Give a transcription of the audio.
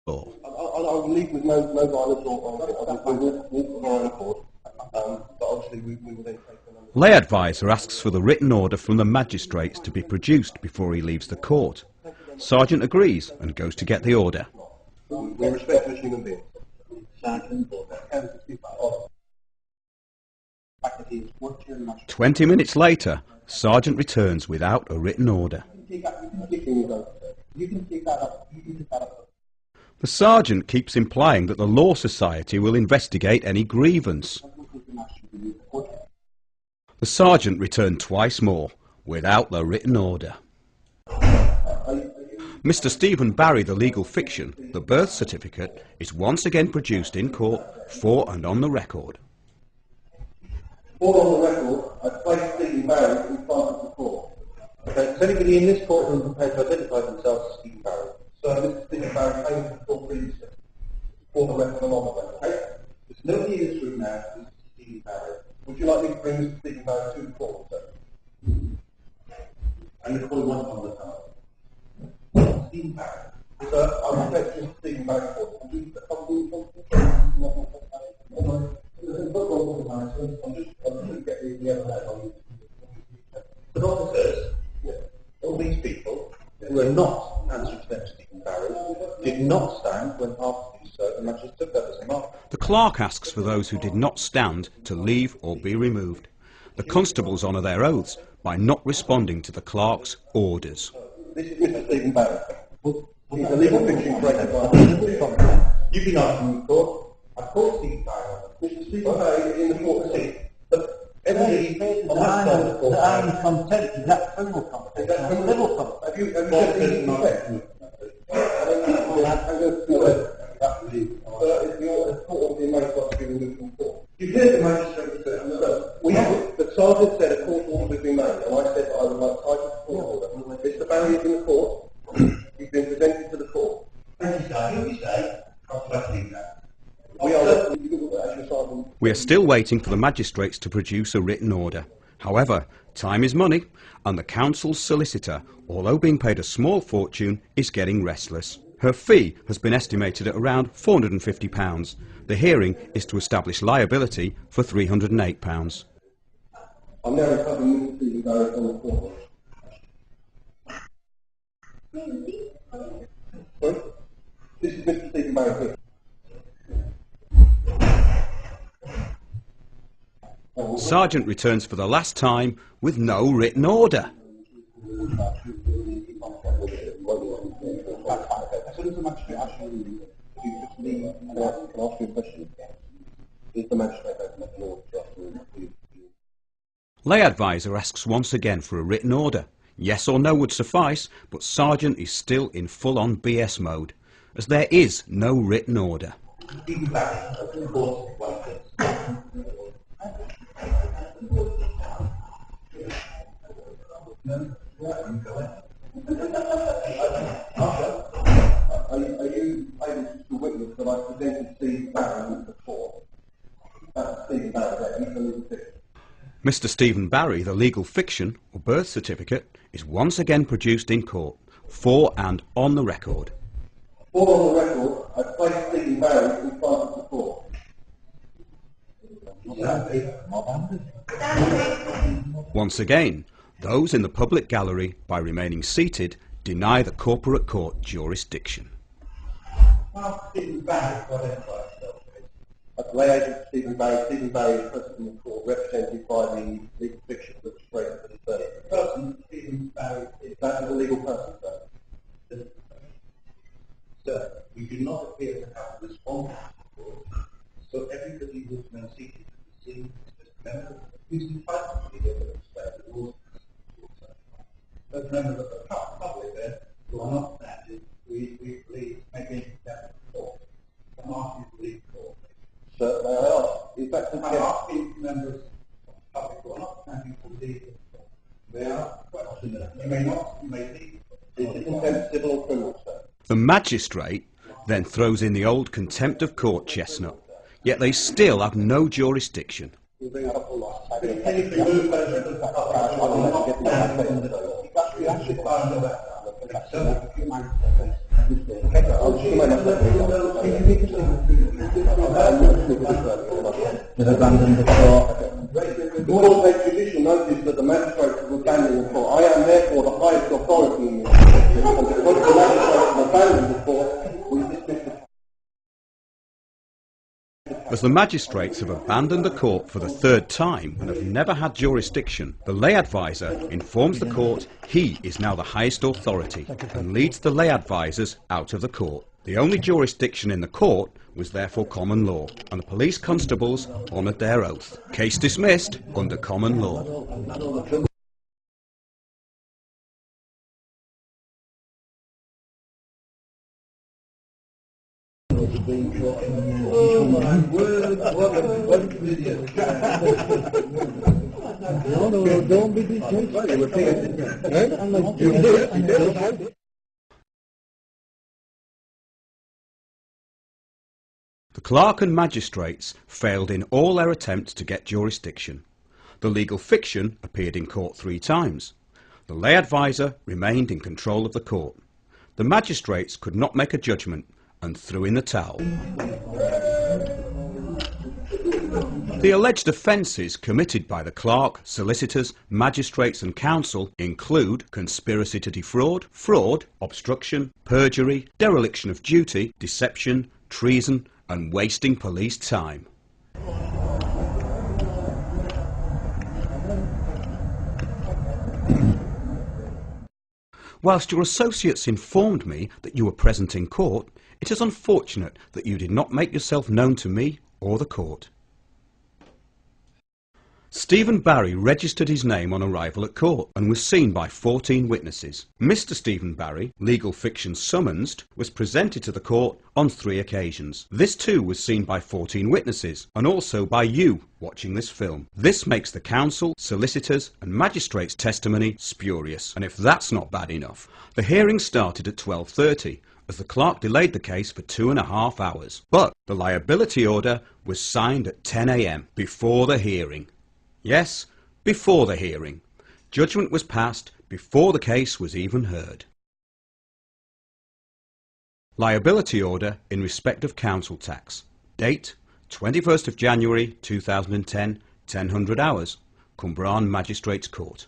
law. I'll leave with no violence or we will on accord. But obviously we will then take them. Lay advisor asks for the written order from the magistrates to be produced before he leaves the court. Sergeant agrees and goes to get the order. We respect as human beings. Sergeant, 20 minutes later, Sergeant returns without a written order. The sergeant keeps implying that the Law Society will investigate any grievance. The sergeant returned twice more, without the written order. Mr. Stephen Barry, the legal fiction, the birth certificate, is once again produced in court for and on the record. For on the record, I place Stephen Barry in front of the court. Okay, is anybody in this courtroom prepared to identify themselves as Stephen Barry? So Mr. Stephen Barry came to the court previously. For the record and on the record, okay? There's nobody in this room now who's Stephen Barry. Would you like me to bring Mr. Stephen Barry to the court, sir? And you call him one on the time. Stephen Barry. Sir, I respect Mr. Stephen Barry for it. I'm just get the other hand on you. But officers, all these people who are not answering to them, Stephen Barry, did not stand when asked to do so, and just took that as a mark. The clerk asks for those who did not stand to leave or be removed. The constables honour their oaths by not responding to the clerk's orders. This is Mr. Stephen Barry. He's a legal fiction created by You've been asking in court. I called Stephen Barry. Mr. Stephen Barry in the court seat. But everybody on that side of the court. I'm content. Is that criminal contempt? Is that civil contempt? Have you said the effect? If you're a court order, you may have to be removed from court. You hear the magistrate say, the sergeant said a court order has been made, and I said that I would like title to court order. Mr. Barry is in the court. He's been presented to the court. Thank you, sir. Who you say? We are still waiting for the magistrates to produce a written order. However, time is money, and the council's solicitor, although being paid a small fortune, is getting restless. Her fee has been estimated at around £450. The hearing is to establish liability for £308. I'm now recovering Mr. Stephen Barry on the court. Sorry? This is Mr. Stephen Barry here. Sergeant returns for the last time with no written order. Lay advisor asks once again for a written order. Yes or no would suffice, but Sergeant is still in full-on BS mode, as there is no written order. Are you able to witness that I presented Stephen Barry before? That's Stephen Barry, he's the legal fiction. Mr. Stephen Barry, the legal fiction, or birth certificate, is once again produced in court, for and on the record. For on the record, I placed Stephen Barry in front of the court. Once again, those in the public gallery, by remaining seated, deny the corporate court jurisdiction. Stephen Barry, Lay agent Stephen Barry is present in the court, represented by the legal fiction which is greater than the 30. The person, Stephen Barry, is that a legal person, sir? Sir, we do not appear to have a response to the court, so everybody who has been seated at the scene is members who's entitled to be able to respect the rules of the court. Those members of the public there who are not standing, we believe may be that the court. I'm asking to leave the court. Sir, may I ask, is that I'm asking members of the public who are not standing to leave the court. They are questioned. You may not, you may leave. Is it contempt civil or criminal, sir? The magistrate then throws in the old contempt of court chestnut, yet they still have no jurisdiction. They've abandoned the court. The court takes judicial notice that the magistrates have abandoned the court. I am therefore the highest authority in this district, and because the magistrates have abandoned the court, we dismiss the... As the magistrates have abandoned the court for the third time and have never had jurisdiction, the lay advisor informs the court he is now the highest authority and leads the lay advisors out of the court. The only jurisdiction in the court was therefore common law, and the police constables honoured their oath. Case dismissed under common law. Oh my word, what a video. No, don't be disgraceful. The clerk and magistrates failed in all their attempts to get jurisdiction. The legal fiction appeared in court 3 times. The lay advisor remained in control of the court. The magistrates could not make a judgment and threw in the towel. The alleged offences committed by the clerk, solicitors, magistrates and counsel include conspiracy to defraud, fraud, obstruction, perjury, dereliction of duty, deception, treason and wasting police time. Whilst your associates informed me that you were present in court, it is unfortunate that you did not make yourself known to me or the court. Stephen Barry registered his name on arrival at court and was seen by 14 witnesses. Mr. Stephen Barry, legal fiction summoned, was presented to the court on 3 occasions. This too was seen by 14 witnesses and also by you watching this film. This makes the counsel, solicitors and magistrates' testimony spurious, and if that's not bad enough, the hearing started at 12:30 as the clerk delayed the case for 2.5 hours. But the liability order was signed at 10 AM before the hearing. Yes, before the hearing. Judgment was passed before the case was even heard. Liability order in respect of council tax. Date 21st of January 2010, 1000 hours. Cumbraen Magistrates Court.